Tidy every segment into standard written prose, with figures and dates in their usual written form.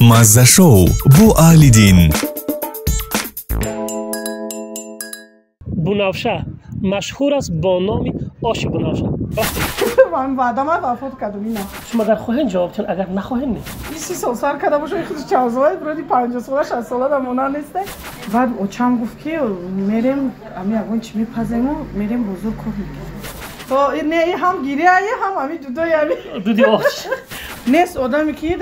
مزه شو بو آلیدین بنفشه مشهور است با نام آش بنفشه. من بعدم وفات کردم اینا. شما اگر خواهین جواب تون اگر نخواهین نه. 20 سال سر کرده باشه خودش 4 ساله برای 50 ساله 60 ساله دامونا نیسته. بعد اوچام گفت که میریم امی اون چی میپزیم و میریم بزرگ کنیم. تو نه هم گیری هم امی دودای امی دودی آش. نیست آدمی که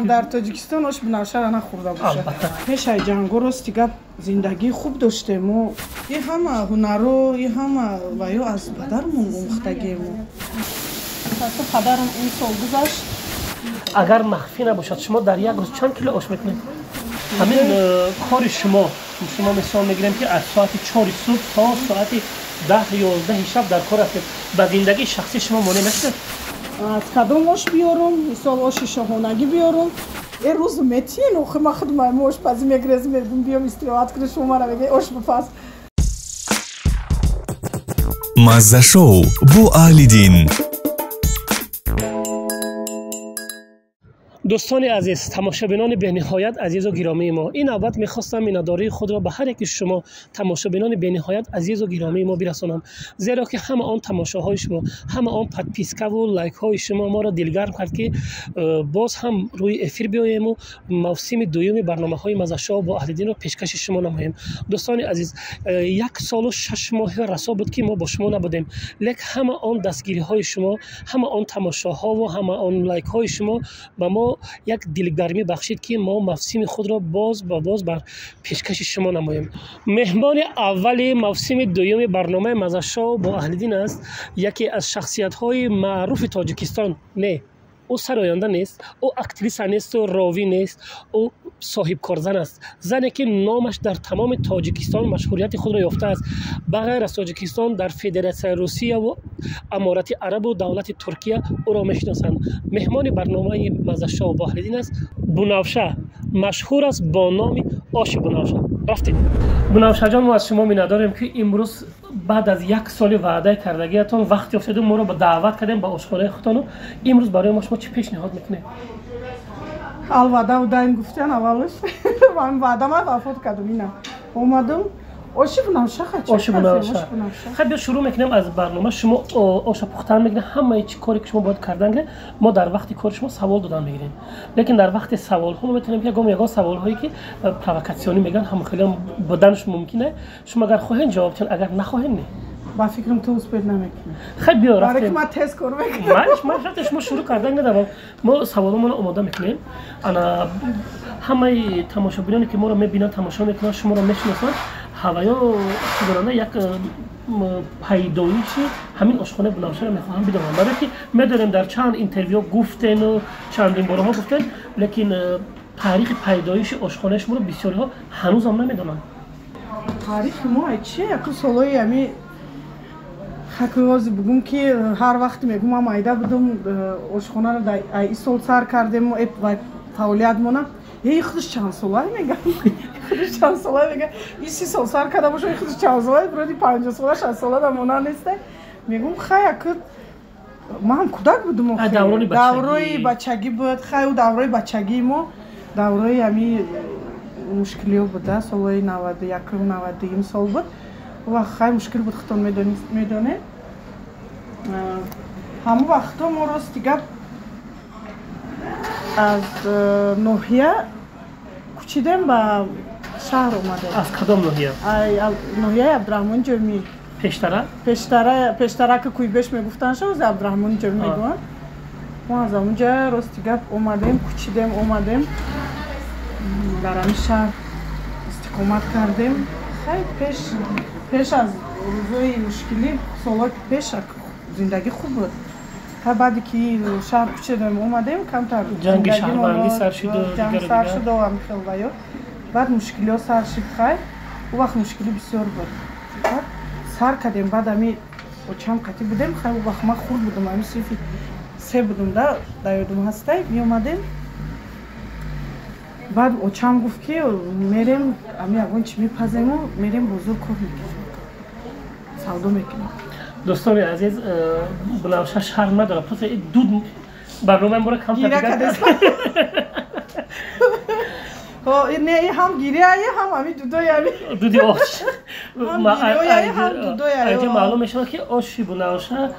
در تاجیکستان آش بنفشه را نخورده باشه. پیش جنگو راست دیگه زندگی خوب داشتیم و یه همه هنرو یه همه وایو از پدرمون گمختگیم. پس پدرم این سال گذشت. اگر مخفی نباشد شما در یک روز چند کیلو آش میکنید؟ همین کار شما مثال میگیریم که از ساعت 4 صبح تا ساعت 10 یا 11 شب در کار هستید. به زندگی شخصی شما مانع نشده؟ از کدام آش بیارم؟ مثال آش شاهانگی بیارم. این روز متین و خدمت آش پزی میگرزم میگم بیام استراحت کنه شما را بگه آش بپز. مزه شو بو آلیدین. دوستان عزیز، تماشابینان بینهایت عزیز و گرامی ما، این نوبت میخواستم میناداری خود را به هر یک شما تماشابینان بینهایت عزیز و گرامی ما برسانم، زیرا که همه آن تماشاهای شما، همه آن پادپیسکا و لایک های شما ما را دلگرم کرد که باز هم روی افیر بیاییم و موسم دوم برنامه های مزه شو با آلیدین را پیشکش شما نماییم. دوستان عزیز، 1 سال و 6 ماه رسا بود که ما با شما نبودیم، لیکن همه آن دستگیری های شما، همه آن تماشاها و همه آن لایک های شما به ما یک دلگرمی بخشید که ما موسم خود را باز بر پیشکش شما نماییم. مهمان اول موسم دوم برنامه مزه شو با آلیدین است یکی از شخصیت های معروف تاجیکستان. نه، او سراینده نیست، او اکتریس نیست و راوی نیست، او صاحب کارزن است، زنی که نامش در تمام تاجیکستان مشهوریت خود را یافته است. بغیر از تاجیکستان در فدراسیون روسیه و امارات عرب و دولت ترکیه او را میشناسند. مهمان برنامه مزه شو با آلیدین است بنفشه، مشهور است با نام آش بنفشه. رفتید بنفشه جان، ما از شما می‌نداریم که امروز بعد از 1 سال وعده کردگیتون وقتی افتادیم ما رو به دعوت کردیم به آشخانه خودتون و امروز برای ما شما چه پیشنهاد میکنید؟ الوعده و دایم گفتن اولش من بعدم وفات کردم اینا اومدم آش بنفشه آش بنفشه. خب بیا شروع میکنیم از برنامه. شما آش پختن میگن همه چی کاری که شما باید کردن ما در وقتی کار شما سوال دادن میگیریم، لیکن در وقت سوال ها میتونیم که یگان سوال هایی که پروکاسیونی میگن هم خیلی بدنش ممکنه شما اگر خواهین جواب تون اگر نخواهین نه. با فکرم تو اسپید نمیکنی. خب بیا رفتیم. برای که من تست کنم. من شما شروع کردن ندارم. ما سوالمون آماده میکنیم. انا همه تماشابینانی که ما رو میبینن تماشا میکنن شما رو میشناسن. هوایو خودرانه یک پیدایشی همین آشخانه بنفشه رو میخواهم بدونم. برای که میدونیم در چند اینترویو گفتن و چندین بارها گفتن، لیکن تاریخ پیدایش آشخانه شما رو بسیاری ها هنوز هم نمیدونن. تاریخ ما چیه؟ یک سالای همی حکایت بگم که هر وقت میگم ما مایده بودم آشخانه رو در این سال سر کردیم و فعالیت مونه یه خودش چند ساله میگم خودش چند ساله میگم این 30 سال سر کرده باشه خودش چند ساله برای 50 ساله 60 ساله دامونا نیسته. میگم خیلی که ما هم کودک بودم دورای بچگی بود. خیلی دورای بچگی ما دورای همی مشکلی بوده سالای 91 و 92 سال بود و خیلی مشکل بود. خودتون میدونه همون وقتا ما راست دیگه از ناحیه کوچیدیم به شهر اومدیم. از کدام ناحیه؟ ناحیه عبدالرحمن جرمی. پیشتره که کویبش میگفتن شو از عبدالرحمن جرمی میگن. ما از اونجا راست دیگه اومدیم کوچیدیم اومدیم در همین شهر استقامت کردیم. خیلی پیش از روزای مشکلی سالات پیش زندگی خوب بود. تا بعدی که شهر کوچیدیم اومدیم کمتر جنگ شهروندی سر شد و هم خیلی بعد مشکلی ها سر شد. خیلی او وقت مشکلی بسیار بود. سر کردیم بعد همی چند قطعی بودیم. خیلی وقت ما خورد بودم همی صرفی 3 بودم در یادم هسته می اومدیم. بعد اوچام گفت که میریم امی اون چی میپزیم و میریم بزرگ کار میکنیم سودا میکنیم. دوستان عزیز بنفشه شهر نداره پس دود برنامه ما رو کم تر نه هم گیریایی هم همی دودایی دودی آش هم دودایی اینجا معلوم میشه که آشی بناوشه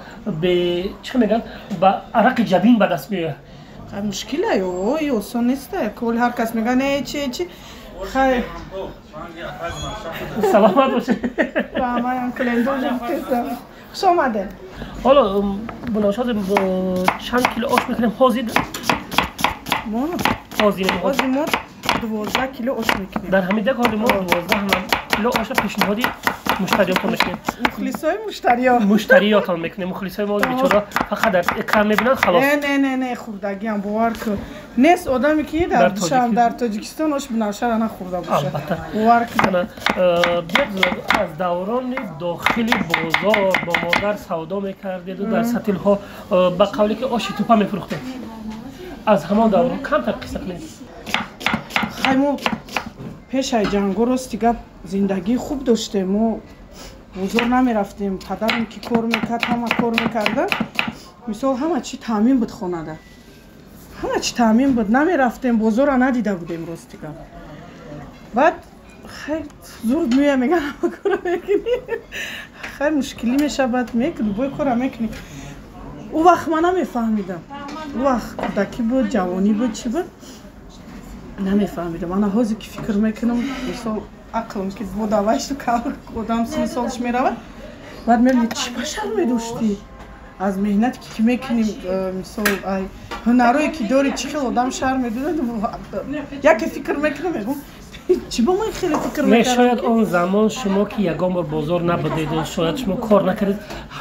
به چه میگن با عرق جبین به دست میاد مشکله یو اصلا نیست کل هر کس میگه نه چی خیر سلامت باشه من کلندو خوش آمده حالا بناوشه چند کیلو آش میکنیم حاضر حاضر ما 12 کیلو آش میکنیم در همین دک حالی ما 12 کیلو آش پیشنهادی مشتریاتون میکنیم مشتریاتون میکنیم مخلصای ما بیچاره فقط در کم میبینن خلاص نه خوردگی هم باور کن نیست آدمی که در تاجیکستان آش بناوشه را نخورده باشه البته باور کن از دوران داخلی بازار با مادر سودا میکردید و در سطل ها به قولی که آشی توپا میفروختید از همان دوران کم تا قصه کنید خیمو پیش های جنگو راست دیگه زندگی خوب داشته ما بازار نمی رفتیم پدرم که کار میکرد همه کار میکرده مثال همه چی تامین بود خونه ده همه چی تامین بود نمی رفتیم بازار را ندیده بودیم راست دیگه بعد خیلی زود میگه میگن همه کار میکنی خیلی مشکلی میشه بعد میکنی بای کار میکنی او وقت من نمیفهمیدم او وقت کودکی بود جوانی بود چی بود نمیفهمیدم من حاضر که فکر میکنم مثال عقلم که بود آوایش تو کدام 30 سالش میرود بعد میبینی چی بشر میداشتی از مهنت که میکنیم مثال هنرهایی که داری چی خیلی آدم شر میدونه یکی فکر میکنم میگم چی با من خیلی فکر میکنم شاید اون زمان شما که یگان بار بازار نبودید و شاید شما کار نکردید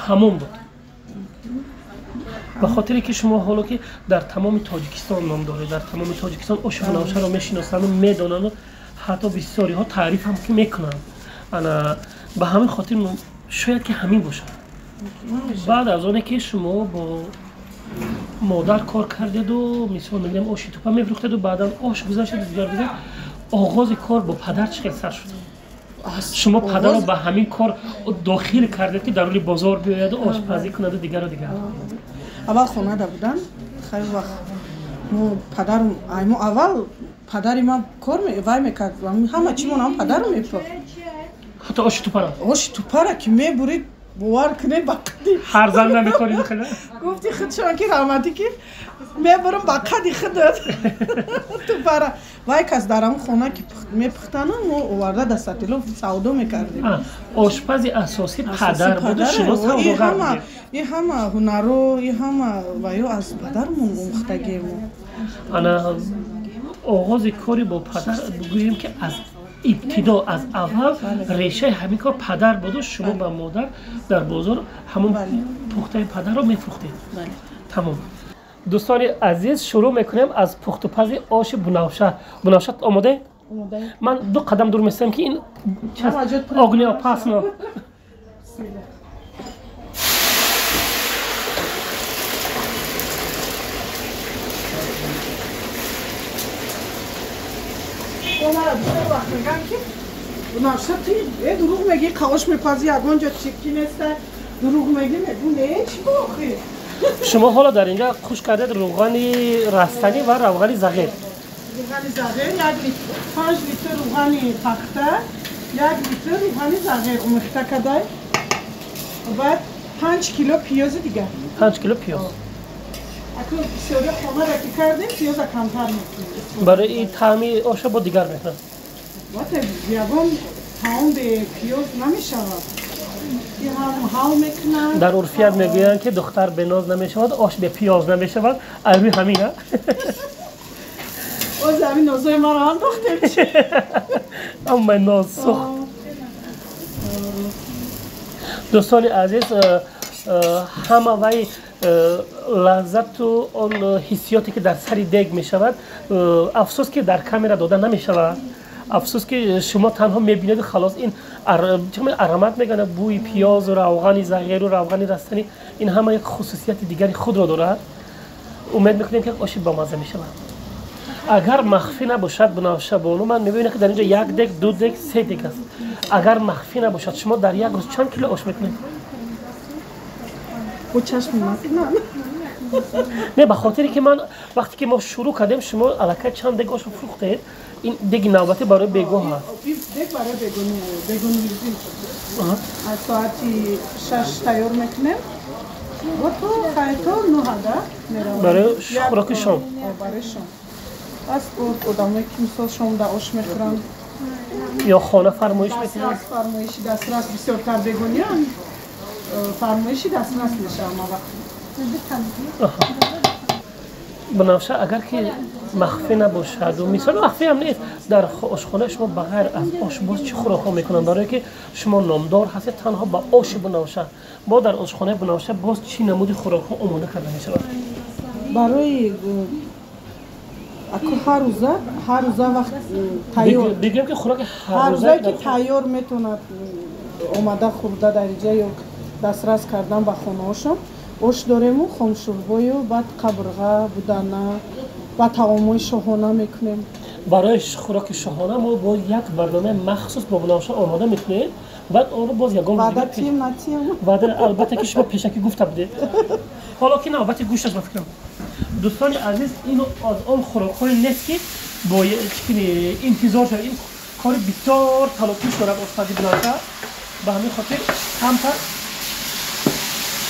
همون بود به خاطری که شما حالا که در تمام تاجیکستان نام دارید در تمام تاجیکستان آش بناوشه رو میشناسن و میدونن و حتی بسیاری ها تعریف هم که میکنن انا به همین خاطر شاید که همین باشه بعد از اونه که شما با مادر کار کردید و مثلا میگم آشی توپا میفروختید و بعدا آش گذاشتید دیگر آغاز کار با پدر چقدر سر شد شما پدر رو به همین کار داخل کردید که در بازار بیاید و آشپزی کند و دیگر و دیگر اول خونه ده بودن خیلی وقت مو پدرم اول پدری ما کار وای میکرد همه چی من هم پدرم میپخت حتی آش توپا را که میبرید باور کنه بقدی هر زن نمیکنید خیلی گفتی خود شما که رحمتی که میبرم بقدی خودت توپا را وای کس درم خونه که میپختن و آورده در سطلو سودا میکردیم آشپز اساسی پدر بود شما سوداگر بودید این همه هنرو این همه وایو از پدرمون مختگیم انا آغاز کاری با پدر بگوییم که از ابتدا از اول ریشه همین کار پدر بود و شما با مادر در بازار همون پخته پدر رو میفروختید تمام دوستان عزیز شروع میکنیم از پخت و پز آش بناوشه آماده؟ من 2 قدم دور میستم که این آگنیا پس نه وقت میگن که بناوشه توی دروغ میگی کاوش میپزی یگان جا چکی نیسته دروغ میگی میگون نه چی باخی شما حالا در اینجا خوش کردید روغن رستنی و روغن زغیر روغن زغیر 5 لیتر روغن پخته 1 لیتر روغن زغیر مخته کده و بعد 5 کیلو پیاز دیگه 5 کیلو پیاز اکنون بسیاری خانه را که کردیم پیاز کمتر میکنیم برای این طعمی آش با دیگر میکنم باید یگان طعم به پیاز نمیشود این هم حال میکنن در عرفیت میگویند که دختر به ناز نمیشود آش به پیاز نمیشود عربی همینه او زمین نازوی ما را هم دختر چه اما ناز سخت دوستان عزیز همه وی لذت و آن حسیاتی که در سر دیگ می شود افسوس که در کامرا داده نمی شود افسوس که شما تنها میبینید خلاص این ارامت میگن بوی پیاز و روغن زغیر و روغن رستنی این همه یک خصوصیت دیگری خود را دارد امید میکنیم که آش با مزه میشود اگر مخفی نباشد بناوشه بانو من میبینم که در اینجا 1 دیگ 2 دیگ 3 دیگ است اگر مخفی نباشد شما در یک روز چند کیلو آش میکنید او چشم نه به خاطری که من وقتی که ما شروع کردیم شما الکی چند دگ آش فروختید این دگ نوبتی برای بیگاه هست دگ برای بیگونیزی از ساعتی 6 تیار میکنیم و تو خیلی 9 برای خوراک شام برای شام از آدمایی که مثلا شام در آش میخورن یا خانه فرمایش میکنن فرمایشی دسترس بسیارتر بیگونیان فرمایشی دسترس میشه اما وقتی بنفشه اگر که مخفی نباشد و مثلا مخفی هم نیست در آشخانه شما بغیر از آش باز چی خوراک ها میکنن برای که شما نامدار هستید تنها با آش بنفشه با در آشخانه بنفشه باز چی نمودی خوراک ها آماده کرده میشود برای هر روزه وقت تیار بگیم که خوراک هر روزه که تیار میتونه آماده خورده در اینجا یا دسترس کردن به خانه هاشون آش داریم و خامشوربای و بعد قبرغه بودنه و طعامای شاهانه میکنیم برای خوراک شاهانه ما با یک برنامه مخصوص با بنفشه آماده میکنیم بعد آن رو باز یگان بعد البته که شما پیشکی گفته بودید حالا که نوبت گوشتش بفکرم دوستان عزیز اینو از آن خوراک‌های نیست که باید انتظار شد این کار بسیار طلب‌طلب دارد آشپزی بنفشه به همین خاطر کمتر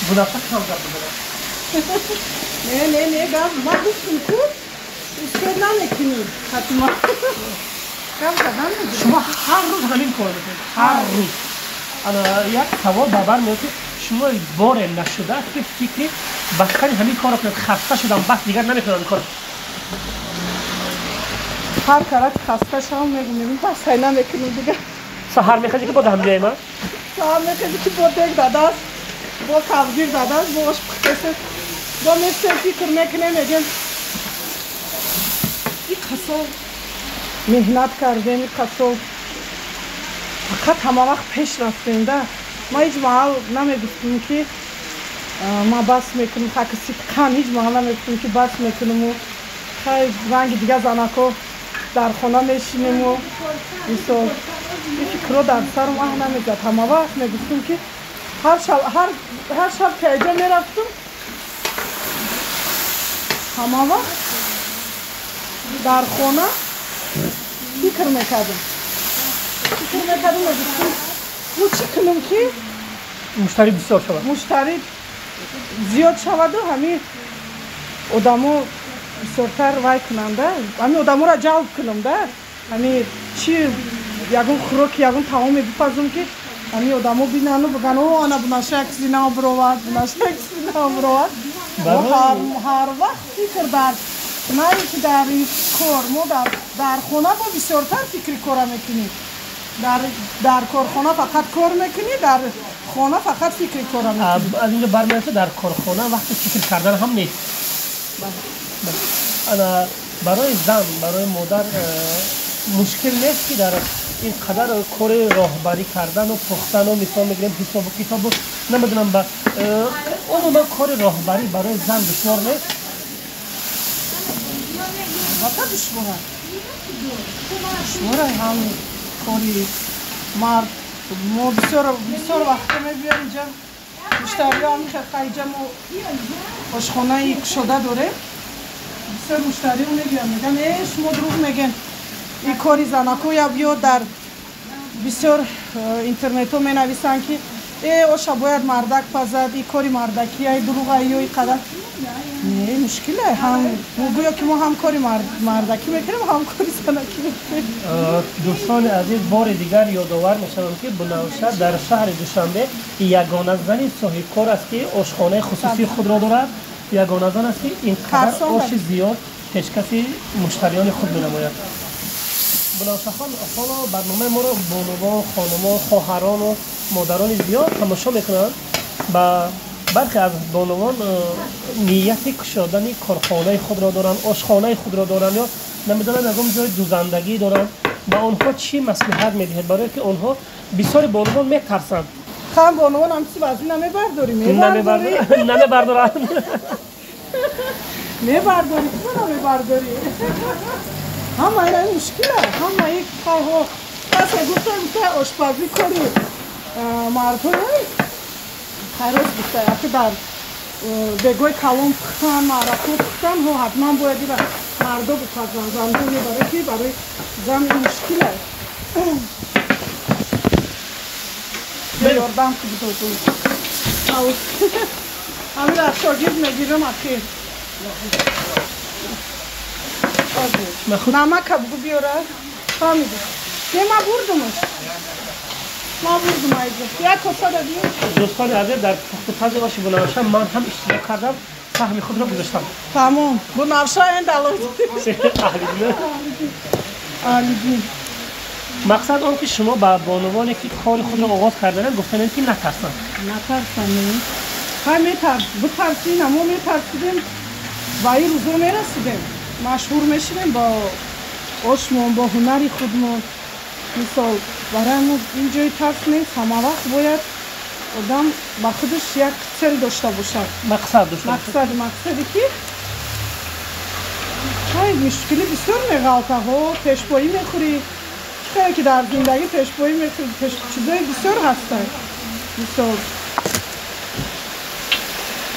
بنفشه کم کرده بودم نه گم ما گفتیم که اسکر نمیکنیم حتما کم کردن شما هر روز همین کار میکنید هر روز یک سوال باور میاد که شما بار نشده که فکری بخری همین کار کنید خسته شدم بس دیگر نمیکنم این کار هر کارت خسته شدم میگم بس خیلی نمیکنیم دیگه سهر میخوادی که با هم بیاییم سهر میخوادی که با دیگ داده است با کبگیر داده است با عشق کسید با مستر فکر میکنیم میگیم این قصاب مهنت کردیم این قصاب فقط همه وقت پیش رفتیم ده ما هیچ محل نمیگفتیم که ما بس میکنیم خاک صدقان هیچ محل نمیگفتیم که بس میکنیم و خیلی رنگ دیگه زنکو در خانه میشینیم و این فکر در سر ما نمیزد همه وقت میگفتیم که هر شب که اینجا میرفتم همه وقت در خانه فکر میکردم میگفتم و چی کنم که مشتری بسیار شود مشتری زیاد شود و همین آدمو بسیارتر وای کننده همین آدمو را جلب کنم ده همین چی یگون خوراک یگون تمامی بپزم که همین آدمو بینن و بگن او آنا بنفشه کسی نبرود و هر وقت فکر در نه که در این کار ما در خانه با بسیارتر فکر کار میکنیم در کارخانه فقط کار میکنی در خانه فقط فکر کار میکنی از اینجا برمیاد در کارخانه وقتی فکر کردن هم نیست برای زن برای مادر مشکل نیست که در این قدر کار راهبری کردن و پختن و مثال میگیریم حساب و کتاب و نمیدونم با عموما کار راهبری برای زن دشوار نیست البته دشواره هم کاری مرد ما بسیار وقت میبیار اینجا مشتری ها میخواد اینجا ما آشخانه شده داره بسیار مشتری ها میبیار میگن شما دروغ میگن این کاری زنکو یا بیا در بسیار اینترنت ها می نویسن که آشا باید مردک پزد این کاری مردکی های دروغ های این قدر نه مشکله هم گویا که ما هم کاری مردکی میکنیم هم کاری زنکی میکنیم دوستان عزیز بار دیگر یادآور میشوم که بنفشه در شهر دوشنبه یگانه زنی صاحب کار است که آشخانه خصوصی خود را دارد یگانه زن است که اینقدر آش زیاد هیچ کسی مشتریان خود بنماید بنفشه حالا برنامه ما را بانوان خانمان خواهران و مادران زیاد تماشا میکنند و برخی از بانوان نیت کشادن کارخانه خود را دارند آشخانه خود را دارند یا نمیدونن از اون جای دوزندگی دارند با آنها چی مصلحت میدهید برای که آنها بسیار بانوان میترسند خواهم بانوان هم چیز وزی نمیبرداری نمیبردارند میبرداری تو نمیبرداری همه این مشکله همه یک خواهو پس گفتم که آشپزی کنی مردم خیلی بسته اگه در бегои калон пухтан маърафо пухтан ҳо ҳатман бояд ира мардо бупазан зандоне барои ки барои зан мушкил аст ёрдам кудитотун ҳамира шогирд мегирам ахир намака бугу биёра фаҳмиди ма бурдумаш ма бурдум айҷа як коса дадиё дӯстони азиз дар пухтупази оshi бунавша ман ҳам иштирок кардам саҳми худро гузоштам тамом бунавша ен далои аҳлидин мақсад он ки шумо ба бонувоне ки кори худро оғоз кардананд гуфтанед ки натарсанд хай битарсин амо метарсидем ба ин рӯзо мерасидем машҳур мешавем бо ошмон бо ҳунари худмон мисол барои мо ин ҷои тарс нест ҳама вақт бояд одам ба худаш як цел дошта бошад мақсаде ки ҳай мушкили бисёр меғалтаҳо пешбоӣ мехӯрӣ чихеле ки дар зиндагӣ пешбоӣ мехӯрӣ чизои бисёр ҳастанд мисол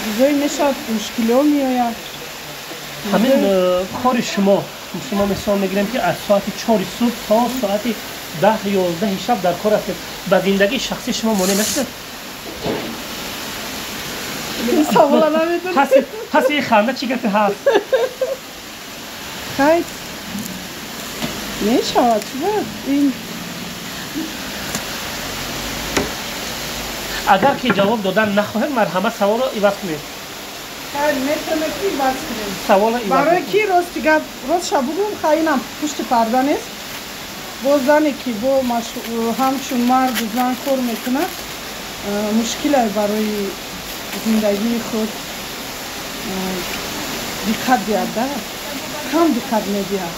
чизои мешавад мушкилиҳо меояд ҳамин кори шумо мисол мегирем ки аз соати 4 субҳ то соати 10-11 шаб дар кор ҳастед ба зиндагии шахси шумо монеъ мешавад савола намедонам паси ханда чӣ гапе ҳаст хай мешавад чӣ бояд ин агар ки ҷавоб додан нахоҳед марҳамат саволро иваз кунед метавонем ки иваз кунем барои ки рости гап ростша бугум хай инам пушти парда нест бо зане ки бо ҳамчун марду зан кор мекунад мушкилай барои зиндагии худ диққат диҳад кам диққат медиҳад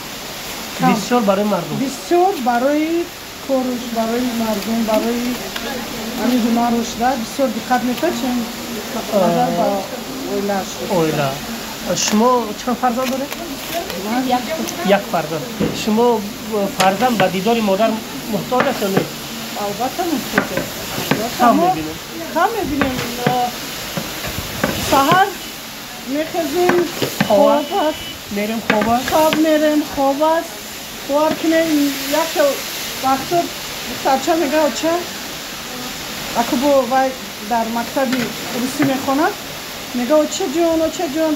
бисёр барои мардум бисёр барои корш барои мардум барои ҳамин ҳунарош бисёр диққат метавад чун назар ба оилааш оила шумо чанд фарзанд доред як фарзанд шумо фарзанд ба дидори модар муҳтоҷ аст ё не албатта муҳтоҷ аст кам мебинем саҳар мехезем хоб аст мерем хоб аст хоб мерем хоб аст ховар кинем як вақто духтарча мегӯяд ча ако бо вай дар мактаби русӣ мехонад мегӯяд очаҷон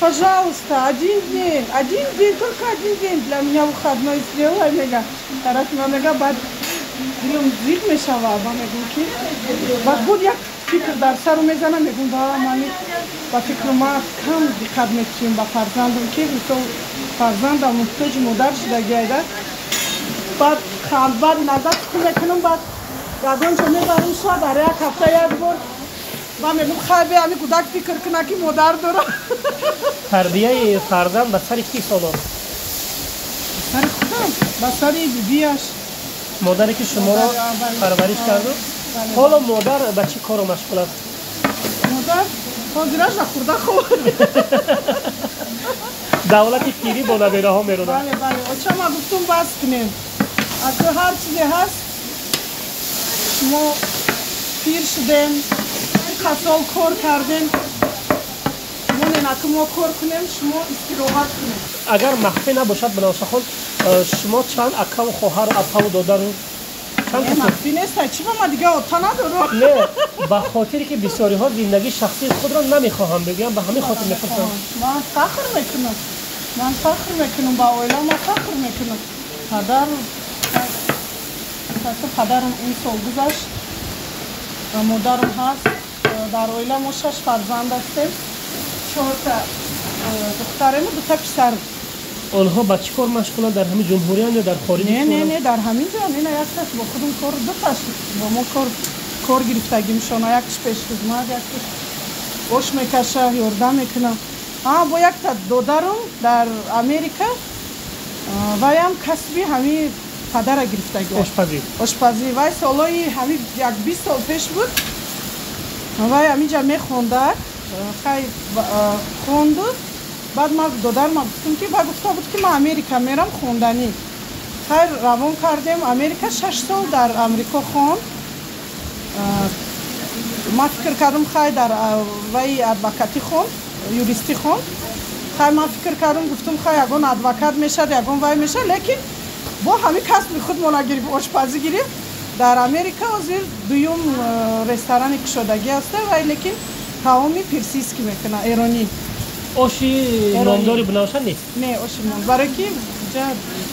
пожалуйста один день только один день для меня выходной сделай мега тарас ма мега баъд дилам зид мешавад ма мегӯям ки баъд буд як фикр дар сару мезанам мегӯям ба мани ба фикру ма кам диққат метиҳем ба фарзандам ки мисол фарзандам муҳтоҷи модар шудагӣ айда баъд назар фикр мекунам баъд ягонҷо мебарам шояд дар як ҳафта як бор ва мегӯям хай бе ҳамин кӯдак фикр кунад ки модар дорам тарбияи фарзанд ба сари ки соло ба сари худам ба сари бибиаш модаре ки шуморо парвариш карду ҳоло модар ба чӣ коро машғул аст модар ҳозираш нахӯрда хоб давлати пирӣ бо набераҳо меронад бале очама гуфтум бас кунем ако ҳар чизе ҳаст шумо пир шудем қасол кор кардем монен ако мо кор кунем шумо истироҳат кунем агар махфӣ набошад бинавшахон шумо чанд акаву хоҳару апаву додару махфӣ нестай чӣ ба ма дига ота надорам не ба хотире ки бисёриҳо зиндагии шахсии худро намехоҳам бигӯям ба ҳамин хотир мепурсам ман фахр мекунам ба оила ма фахр мекунам падарам ин сол гузашт ва модарам ҳаст дар оила мо 6 фарзанд ҳастем 4 духтарему 2 писар онҳо ба чӣ кор машғуланд дар ҳамин ҷумҳуриянд ё дар хориҷ не дар ҳамин ҷо ина якташ бо худум кор дуташ бо мо кор гирифтагимшона якташ пешхизмат якташ ош мекаша ёрдам мекунам бо якта додарам дар Америка ваям касби ҳамин падара гирифтагӣ ошпазӣ вай солои ҳамин 20 сол пеш буд вай ҳаминҷа мехондад хай хонду баъд ма додарма гуфтам ки ва гуфта буд ки ман Америка мерам хонданӣ хайр равон кардем Америка 6 сол дар Амрико хонд ما فکر کردم خیلی در وی ادوکاتی خون یوریستی خون خیلی من فکر کردم گفتم خیلی یگان ادوکات میشه یگان وی میشه لیکن با همین کسب خود مناگیری آشپزی گیری در امریکا ازیر دویم رستورانی که شدگی است ولی لیکن تمامی پرسیسکی میکنه ایرانی آشی نامداری بناوشن نیست؟ نه آشی نام برای کی؟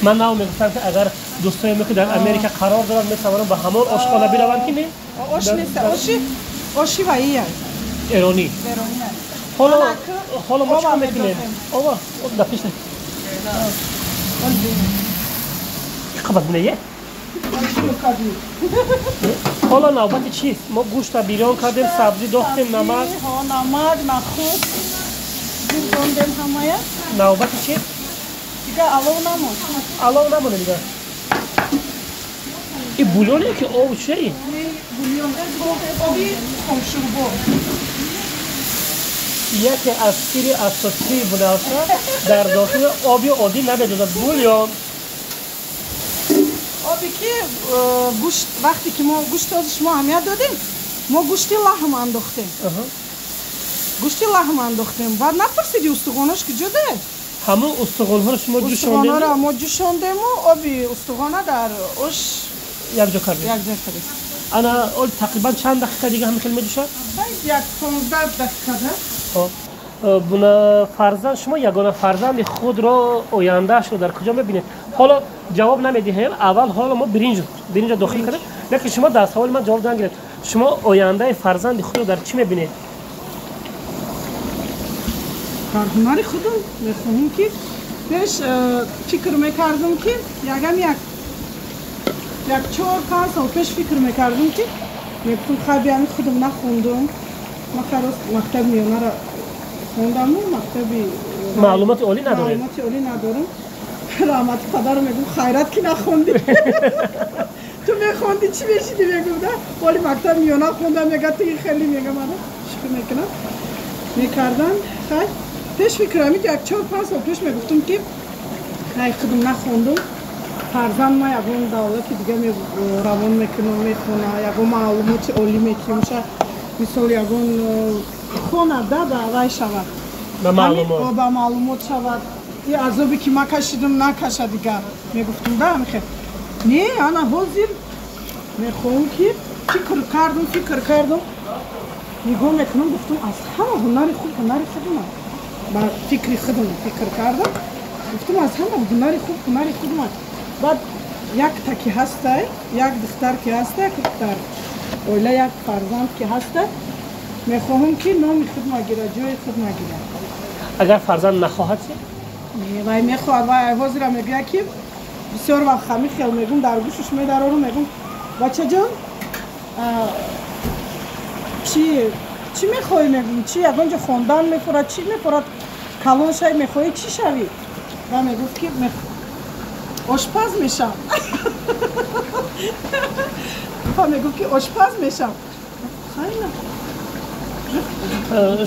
من نام میگفتم که اگر دوستایم که در امریکا قرار دارن میتوانن به همون آشخانه بروند که نه؟ آش نیست آشی و ایه ایرانی حالا ما چکار میکنیم؟ آوا دفیش نه قبط بینه حالا نوبت چیست؟ ما گوشت بیرون کردیم سبزی داختیم نمک نمک نخود بیرون همه نوبت چیست؟ دیگه علو نمونه دیگه این بولونه که آب چه این؟ بولیون آبی خمشوربو یکی از سری اساسی بناوشه در داخل آبی عادی نمیدازد بولیون آبی که گوشت وقتی که ما گوشت از شما اهمیت دادیم ما گوشتی لحم انداختیم گوشتی لحم انداختیم بعد نپرسیدی استخوانش که جده همون استخوان‌ها رو شما جوشاندیم؟ استخوان‌ها رو ما جوشاندیم و آبی استخوانه در آش یک جا کردیم انا اول تقریبا چند دقیقه دیگه هم کلمه جوشد؟ یک 15 دقیقه بنا فرزند شما یگانه فرزند خود را آینده شو در کجا میبینید؟ حالا جواب نمیدیم اول حالا ما برنج داخل کردیم لیکن شما در سوال من جواب نگیرید شما آینده فرزند خود را در چی میبینید؟ فرزند خودم میخونیم که پیش فکر میکردم که یک 4-5 سال پیش فکر میکردم که میگفتم خیلی همین خودم نخوندم ما خلاص مکتب میانه را خوندم و مکتبی معلومات عالی ندارم معلومات عالی ندارم رحمت پدر میگم خیرت که نخوندی تو میخوندی چی میشیدی میگم نه ولی مکتب میانه خوندم میگه تو خیلی میگم من شکر میکنم میکردن خیلی پیش فکر همین 4-5 سال پیش میگفتم که خیلی خودم نخوندم فرزند ما یگان دولتی دیگه روان میکنم میخونه یگان معلومات عالی میکنم مثال یگان خونه ده وی شود به معلومات شود این عذابی که ما کشیدم نکشه دیگه میگفتم ده میخواد نه انا حاضر میخوام که فکر کردم نگاه میکنم گفتم از همه هنر خودم با فکر خودم فکر کردم گفتم از همه هنر خودم بعد یک تکی هسته یک دختر که هسته در اوله یک فرزند که هسته میخواهم که نام خود نگیره جای خود نگیره اگر فرزند نخواهد وای میخواد وای حاضر میگه که بسیار وقت خمی خیال میگم در گوشش میدارم میگم بچه جان چی میخوای میگم چی اگه خواندن میخورد چی میخورد کلان شای میخوای چی شوی و میگفت که آشپز میشم میگفت که آشپز میشم خیلی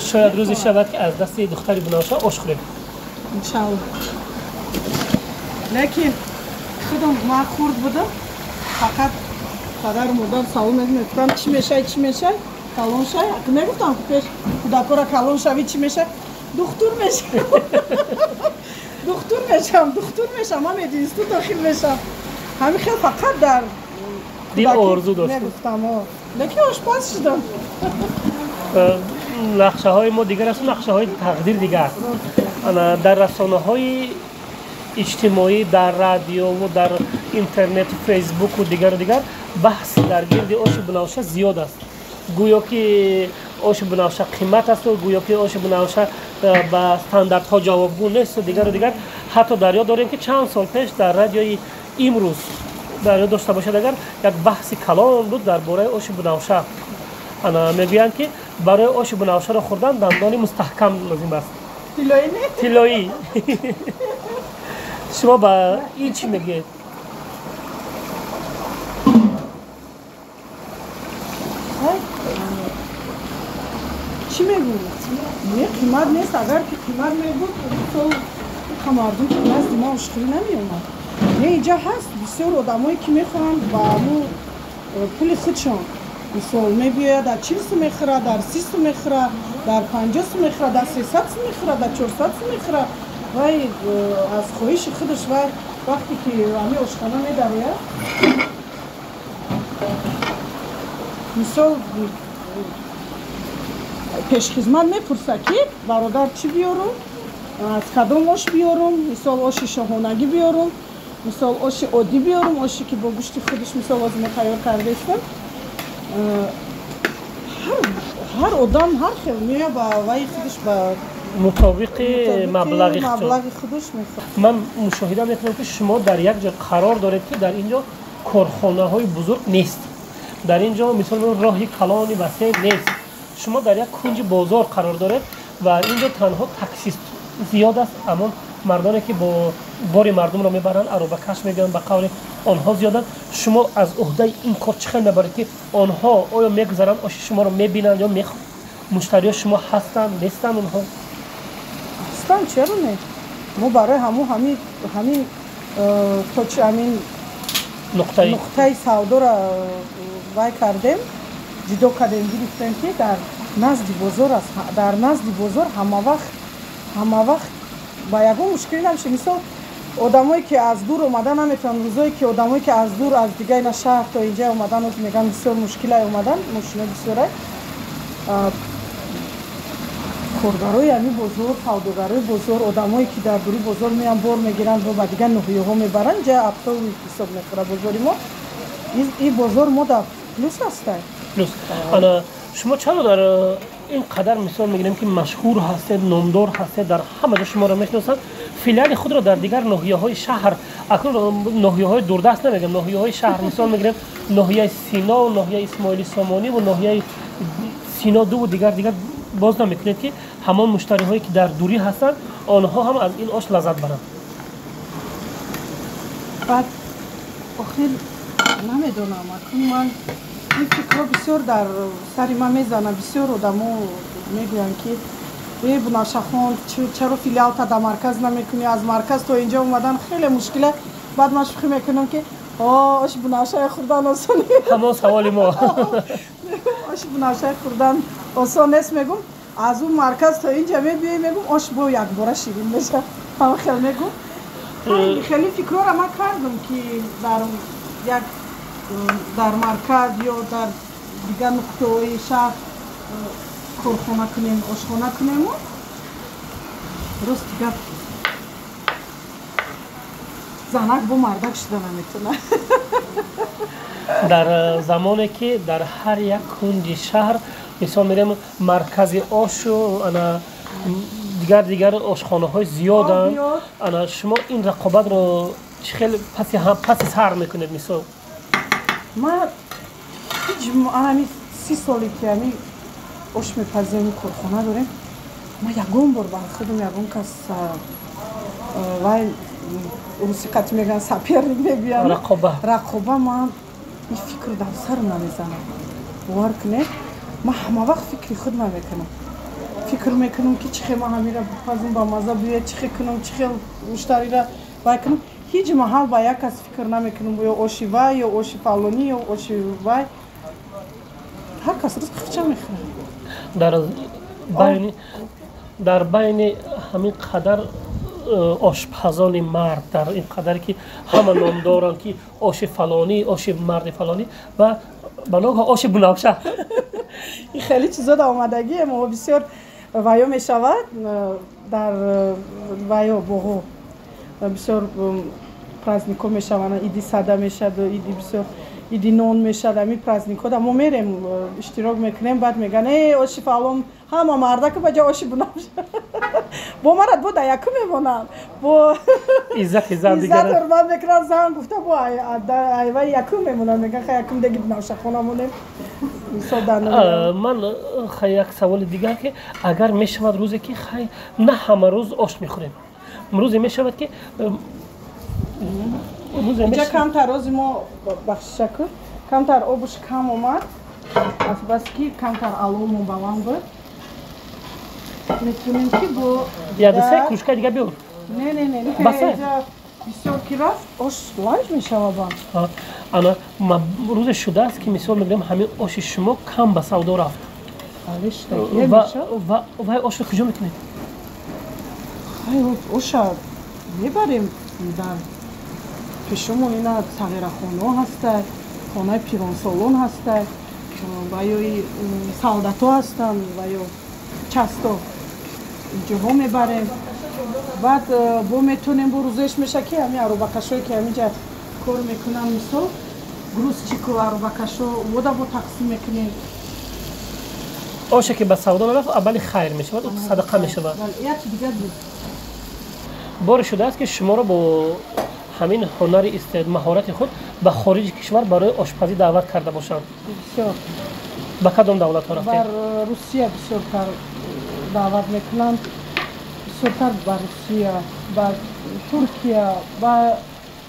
شاید روزی شود که از دست دختری بناوشه آش خوریم انشالله لیکن خودم ما خورد بودم فقط پدر مادر سوال میگفتم چی میشه کلان شای میگفتم که پیش خدا کلان شوی چی میشه دکتر میشم من میدونستم داخل میشم همین خیلی فقط در دل آرزو داشتم میگفتم لیکن آشپز شدم نقشه های ما دیگر است نقشه های تقدیر دیگر است در رسانه های اجتماعی در رادیو و در اینترنت و فیسبوک و دیگر بحث در گرد آش بناوشه زیاد است گویا که آش بناوشه قیمت است و گویا که آش بناوشه به استانداردها جوابگو نیست و دیگر حتی دریا داریم که چند سال پیش در رادیوی امروز دریا داشته باشد اگر یک بحث کلان بود درباره آش بناوشه میگویند که برای آش بناوشه را خوردن دندان مستحکم لازم است طلایی شما با این چی میگید؟ چی میگوید؟ نه قیمت نیست اگر که قیمت میگوید تو مردم که نزد ما اشکالی نمیومد نه اینجا هست بسیار آدمایی که میخوان با همون پول خودشان мисол мебиёяд дар 40 сум мехӯрад, дар 30 сум мехӯрад, дар 50 сум мехӯрад, дар 300 сум мехӯрад, дар 400 сум мехӯрад. вай аз хоҳиши худаш вай вақте ки ҳами ошхона медарояд мисол пешхизмат мепурса ки бародар чӣ биёрум, аз кадом ош биёрум, мисол оши шоҳонагӣ биёрум, мисол оши оддӣ биёрум, оше ки бо гӯшти худаш мисол озимо тайёр кардаистам. ҳар одам ҳар хел меояд ба ваи худаш ба мутобиқи маблағи худаш мехоҳад. ман мушоҳида мекунам ки шумо дар як ҷо қарор доред ки дар ин ҷо корхонаҳои бузург нест, дар ин ҷо мисол роҳи калони васеъ нест, шумо дар як кунҷи бозор қарор доред ва ин ҷо танҳо таксист зиёд аст, амон мардоне ки бо бори мардумро мебаранд аробакаш мегӯянд ба қавли онҳо зиёданд. шумо аз уҳдаи ин кор чӣ хел мебаред ки онҳо оё мегузаранд оши шуморо мебинанд ё муштариҳои шумо ҳастанд нестанд? онҳо ҳастанд, чаро не? мо барои ҳамин ҳамин нуқтаи савдоро вай кардем, ҷудо кардем, гирифтем ки дар назди бозор аст. дар назди бозор ҳама вақт ба ягон мушкилӣ намешад. мисол одамое ки аз дур омадан наметавонанд, рӯзое ки одамое ки аз дур аз дигар ина шаҳр то инҷа омадан мегӯянд бисёр мушкилае омадан, мошинои бисёрае. коргарои ҳамин бозор, савдогарои бозор, одамое ки дар дури бозор меянд бор мегиранд ва ба дигар ноҳияҳо мебаранд, ҷа аптови ҳисоб мехӯрад бозори мо. ин бозор мо дар плюс ҳастад. плюс ана шумо чаро дар ин қадар мисол мегирем ки машҳур ҳастед, номдор ҳастед, дар ҳама ҷо шуморо мешиносанд, филиали худро дар дигар ноҳияҳои шаҳр, акнун ноҳияҳои дурдаст намегӯям, ноҳияҳои шаҳр мисол мегирем ноҳияи Сино, ноҳияи Исмоили Сомонӣ ва ноҳияи Сино ду дигар боз намекунед ки ҳамон муштариҳое ки дар дурӣ ҳастанд онҳо ҳам аз ин ош лаззат баранд? баъд охир намедонам, акнун ман ин фикрҳо бисёр дар сари ман мезанад. бисёр одамо мегӯянд ки Бунашахон чаро филиалта дар марказ намекунӣ, аз марказ то инҷа омадан хеле мушкила. баъд ман шӯхӣ мекунам ки оши бунашаи хӯрдан осон ҳамон саволи мо оши бунашаи хӯрдан осон нест. мегум аз ун марказ то инҷа мебиёӣ, мегум ош бо якбора ширин мешавад. ҳама хел мегум хеле фикрҳоро ман кардам ки дар марказ ё дар дигар нуқтаҳои шаҳр корхона кунем, ошхона кунем. рости гап занак бо мардак шуда наметавонад. дар замоне ки дар ҳар як кунҷи шаҳр мисол мерем маркази ошу ана дигар ошхонаҳои зиёданд, ана шумо ин рақобатро чӣ хел паси сар мекунед? мисол ман ҳамин 30 соле ки ҳамин ош мепазем корхона дорем, ман ягон бор бар худам ягон кас вай русиқати мегӯянд саперник мегӯянд рақоба, ман ин фикр дар сарам намезанам. бовар кунед ман ҳама вақт фикри худ намекунам. фикр мекунам ки чӣ хел ман ҳамира бипазам ба маза биёяд, чӣ хел кунам, чӣ хел муштарира вай кунам. ҳеҷ маҳал ба як кас фикр намекунам ё оши вай ё оши фалонӣ ё оши вай. ҳар кас ризқи мехӯрад. дар байни ҳамин қадар ошпазони мард, дар ин қадар ки ҳама ном доранд ки оши фалонӣ, оши марди фалонӣ ва ба ногаҳ оши бунавша. ин хеле чизо дар омадагие мо бисёр ваё мешавад дар ваё боғо бисёр праздникҳо мешаванд, иди сада мешавад, иди бисёр иди нон мешавад. ҳамин праздникҳо мо мерем иштирок мекунем, баъд мегӯянд оши фалон ҳама мардака ба ҷои оши бунавша. бо марад бо дар якум мемонанд, бо иззат ҳурмат мекунанд. зан гуфта бо айваи якум мемонанд, мегӯянд хай якум деги бунавшахона монем. ман хай як саволи дигар ки агар мешавад рӯзе ки хай на ҳама рӯз ош мехӯрем, рӯзе мешавад ки инҷа камтар рози мо бахшиша камтар обуш кам омад, аз ки камтар аломо баланд буд, метавонем ки бо ядасай кружка дига биёр. не بسیار کی رفت آش لانج میشود با انا روز شده است که مثال میگم همین آش شما کم به سودا رفت حالش تکیه میشه و آش رو کجا میکنید؟ آش میبریم در پیشمون اینا تغییر خانه هسته خانه پیران سالون هسته و یا سالداتو هستن و یا چستا اینجاها میبریم بعد با میتونیم بروزش میشه که همین عروبکشایی که همینجا کار میکنم مثل گروزچیک و عروبکشو بودا با تقسیم میکنیم آشه که به سودا نرفت اولی خیر میشه و صدقه میشه یک دیگه بود بار شده است که شما رو با همین هنر مهارت خود به خارج کشور برای آشپزی دعوت کرده باشند بسیار به کدام دولت ها رفتید؟ بر روسیه بسیارتر دعوت میکنم بسیارتر بر روسیه بر ترکیه و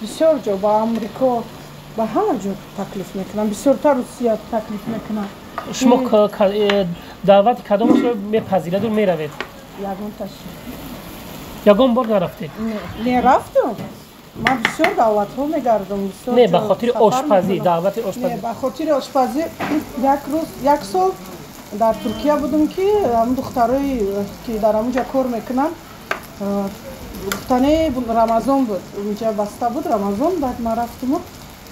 بسیار جا با امریکا با همه جا تکلیف میکنم بسیارتر روسیه تکلیف میکنم شما دعوت کدامش رو میپذیرید و میروید؟ یگان تشریف یگان بار نرفتید؟ نه رفتم من بسیار دعوت ها میگردم نه به خاطر آشپزی دعوت آشپزی نه به خاطر آشپزی یک سال در ترکیه بودم که هم دخترایی که در اونجا کار میکنن گفتنه رمضان بود اونجا بسته بود رمضان بعد ما رفتم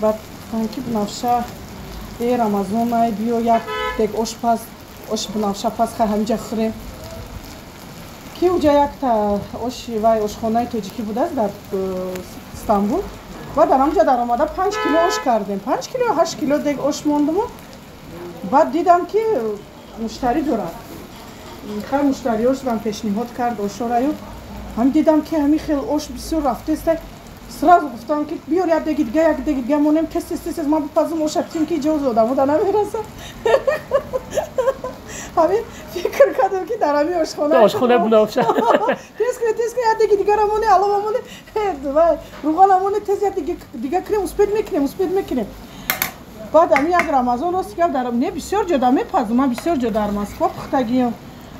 بعد گفتن که بنفشه ای رمضان ای بیو یک دیگ آشپز آش بنفشه پس خواهی همینجا خوریم که اونجا یک تا آش و آشخانه تاجیکی بود است در استانبول و در همونجا در آمده 5 کیلو آش کردیم 5 کیلو 8 کیلو دیگ آش موندم بعد دیدم که مشتری دارد خیلی مشتریاش من پیشنهاد کرد آش را هم دیدم که همین خیلی آش بسیار رفته است سراغ گفتم که بیار یک دیگه مونم تست ما بپزم آش افتیم که جوز آدم بوده نمیرسه همین فکر کردم که در همین آشخانه بنافشه تست کنه یک دیگه را مونه علاوه مونه روغن مونه تست یک دیگه کنیم اسپید میکنیم بعد همین یک رمضان است که در نه بسیار جدا میپزم من بسیار جدا در مسکو پختگیم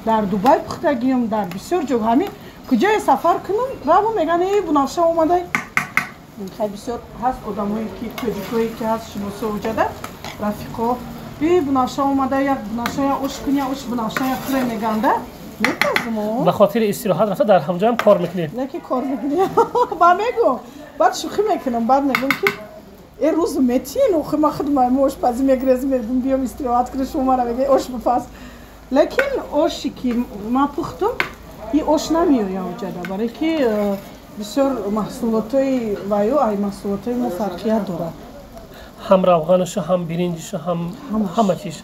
در دبی پختگیم در بسیار جا همین کجای سفر کنم رابو میگن ای بنافشه اومده خیلی بسیار هست آدمایی که تجیکایی که هست شناسه وجده رفیقا ای بنافشه اومده یک بنافشه اوش کنی اوش بنافشه یک خره میگنده میپزم به خاطر استراحت رفته در همجا هم کار میکنید نه که کار میکنی با میگم بعد شوخی میکنم بعد میگم که این روز متین و خیلی خدمت آشپزی میگرزم میگم بیام استراحت کنم شما را بگی آش بپز لیکن آشی که ما پختم این آش نمیایم جدا برای که بسیار محصولاتای وایو ای محصولاتای ما فرقیت داره هم روغنش هم برنجش هم همه چیز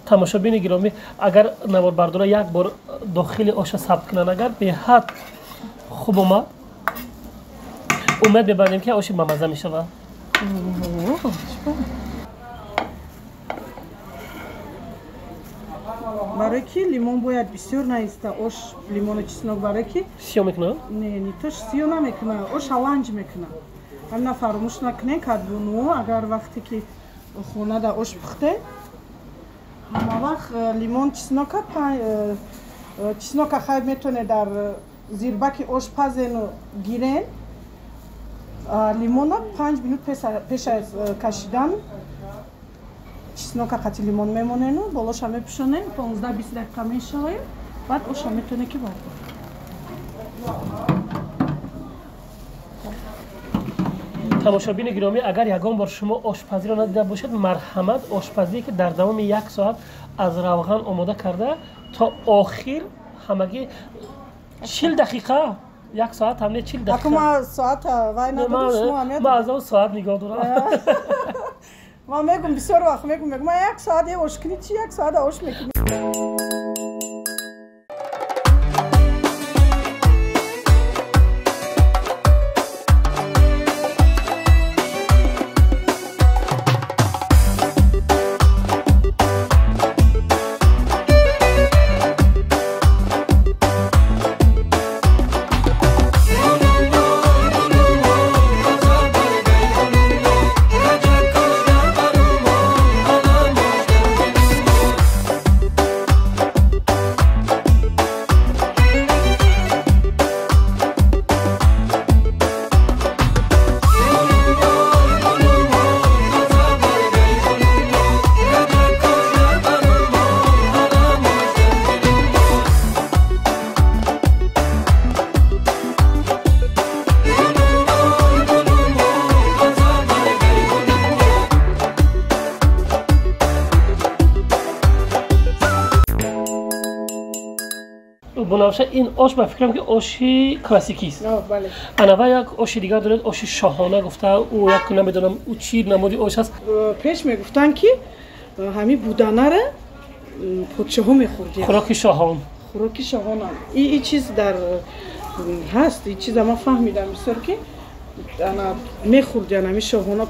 تماشابین گرامی اگر نواربردارا یک بار داخل آش ثبت کنن اگر به حد خوب اومد امید می‌بندیم که آش مزه میشود برای که لیمون باید بسیار نیسته آش لیمون چسناک برای که سیاه میکنه؟ نه توش سیاه نمیکنه آش لانج میکنه همین فراموش نکنه کدبونو اگر وقتی که خونه در آش پخته همه وقت لیمون چسناک خیلی میتونه در زیربک آش پزین و گیرین لیمون 5 منوت پیش از کشیدن چسناک قطی لیمون میمونه و بالاش هم میپوشونیم 15-20 دقیقه میشویم بعد آش هم میتونه که باید تماشابین گرامی اگر یگان بار شما آشپزی را ندیده باشید مرحمت آشپزی که در دوام 1 ساعت از روغن آماده کرده تا آخر همگی 40 دقیقه 1 ساعت هم نه 40 دقیقه اما ما ساعت وای ندارم شما ما از اون ساعت نگاه دارم ما میگم بسیار وقت میگم ما 1 ساعت آش کنی چی 1 ساعت آش میکنی بنابراین این آش به فکرم که آشی کلاسیکی است. بله. انا یک آش دیگر دارد آش شاهانه گفته او یک نمیدونم او چی نمودی آش هست. پیش میگفتن که همین بودانه را پادشاه میخوردی. خوراک شاهان. خوراک شاهان. این چیز در هست. این چیز ما فهمیدم بسیار که انا میخوردی انا شاهان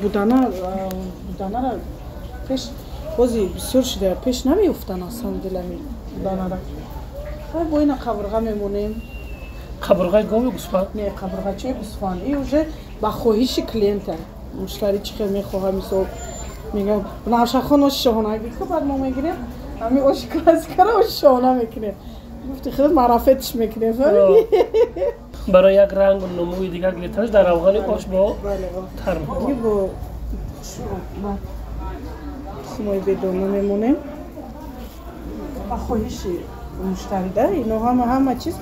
بودانه را پیش بازی بسیار شده پیش نمیافتن اصلا دلمی بودانه را. خب با این قبرغه میمونیم. قبرغه گاو گوسفند؟ نه قبرغه چه گوسفند. این اوجه با خواهش کلینت مشتری چقدر میخواه مثلا میگه بنفشه خون آش شاهانه بگه بعد ما میگیریم همین آش کلاسیک را آش شاهانه میکنیم. گفتی خیلی معرفتش میکنیم. برای یک رنگ و نموی دیگر گرفتنش در روغن آش با ترم. این با سمای بدونه میمونیم. با خواهش مشتری داره اینا همه چیز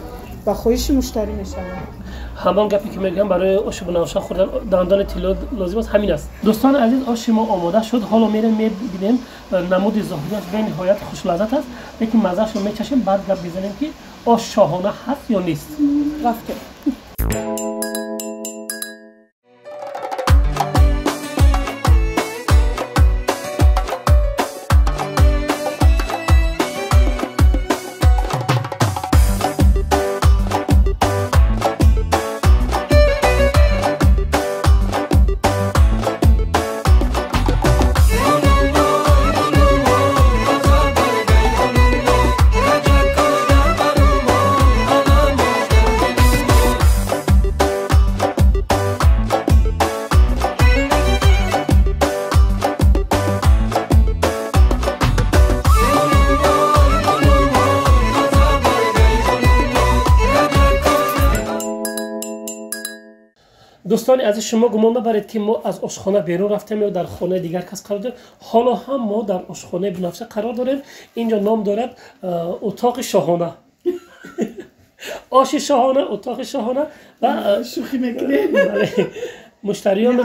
با خواهش مشتری میشن. همان گپی که میگم برای آش بنفشه خوردن دندان طلا لازم است همین است. دوستان عزیز آش ما آماده شد. حالا میریم میبینیم نمود ظاهریش به نهایت خوش لذت است. لیکن مزهش رو میچشیم بعد گپ بزنیم که آش شاهانه هست یا نیست. رفته. دوستان عزیز شما گمان مبرید که ما از آشخانه بیرون رفتیم یا در خانه دیگر کس قرار داریم. حالا هم ما در آشخانه بنفشه قرار داریم. اینجا نام دارد اتاق شاهانه. آش شاهانه، اتاق شاهانه و شوخی میکنیم. مشتریان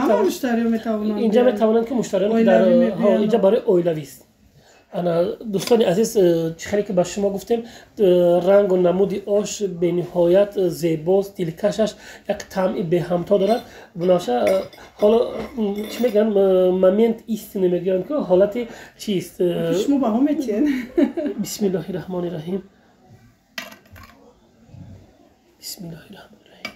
میتوانند اینجا میتوانند که مشتریان در اینجا برای اویلوی است. انا دوستان عزیز چیزی که به شما گفتیم رنگ و نمود آش به نهایت زیباست، دلکشش یک طعم به همتا دارد. بنابراین حالا چی میگن مومنت است نمیگن که حالت چیست؟ شما با هم میتین. بسم الله الرحمن الرحیم. بسم الله الرحمن الرحیم.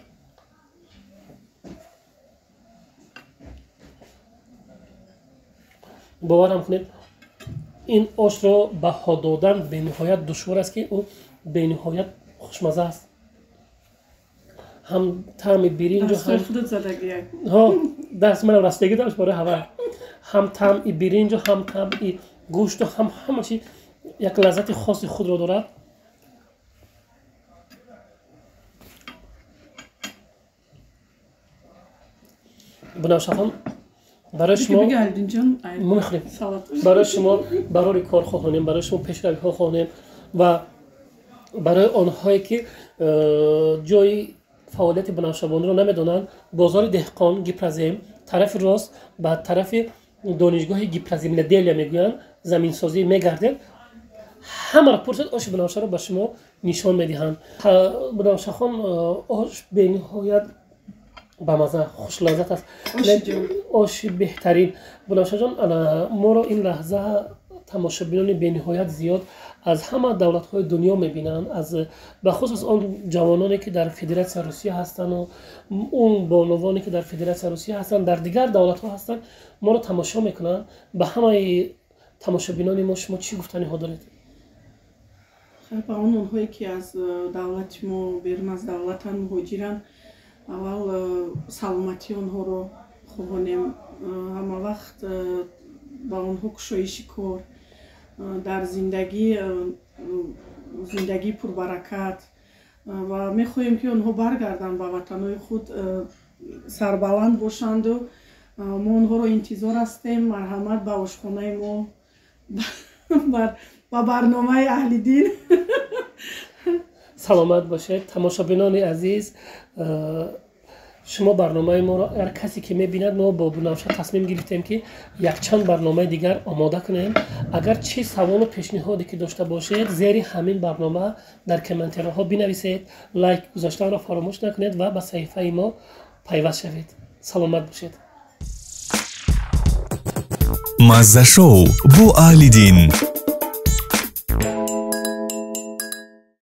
باورم کنید این آش را بها دادن به نهایت دشوار است که او به نهایت خوشمزه است. هم طعم برنج و هم خودت زدگی دست من رستگی داشت برای هوا. هم طعم برنج و هم طعم گوشت و هم همه چی یک لذت خاص خود را دارد. بنابراین برای شما ما میخوریم برای شما برای کارخواهانیم برای شما پیشروی‌خواهانیم و برای آنهایی که جای فعالیت بنفشه‌بانی رو نمیدونن بازار دهقان گیپرزیم طرف راست و طرف دانشگاه گیپرزیم دلیا میگوین زمین سازی میگردن همه را پرسید آش بنفشه رو به شما نشان میدهند. بنفشه خان آش به نهایت با مزه خوش لذت است. آش بهترین. بنفشه جان ما را این لحظه تماشابینان به نهایت زیاد از همه دولت‌های دنیا می‌بینند، از به خصوص آن جوانانی که در فدراسیون روسیه هستند و اون بانوانی که در فدراسیون روسیه هستند در دیگر دولت‌ها هستند ما را تماشا می‌کنند. به همه تماشابینان ما شما چی گفتنی ها دارید؟ خب اونهایی که از دولت ما بیرون از دولت مهاجرن اول سلامتی آنها رو خواهیم همه وقت با آنها کشایش کار در زندگی پربرکت و میخواهیم که آنها برگردن به وطنهای خود سربلند باشند و ما آنها رو انتظار هستیم. مرحمت به آشخانه ما با برنامه اهل دین. سلامت باشید تماشابینان عزیز. شما برنامه ما را اگر کسی که میبیند ما با بنفشه تصمیم گرفتیم که یک چند برنامه دیگر آماده کنیم اگر چه سوال و پیشنهادی که داشته باشید زیر همین برنامه در کامنت‌ها بنویسید. لایک گذاشتن را فراموش نکنید و به صفحه ما پیوست شوید. سلامت باشید. مزه شو با علیدین.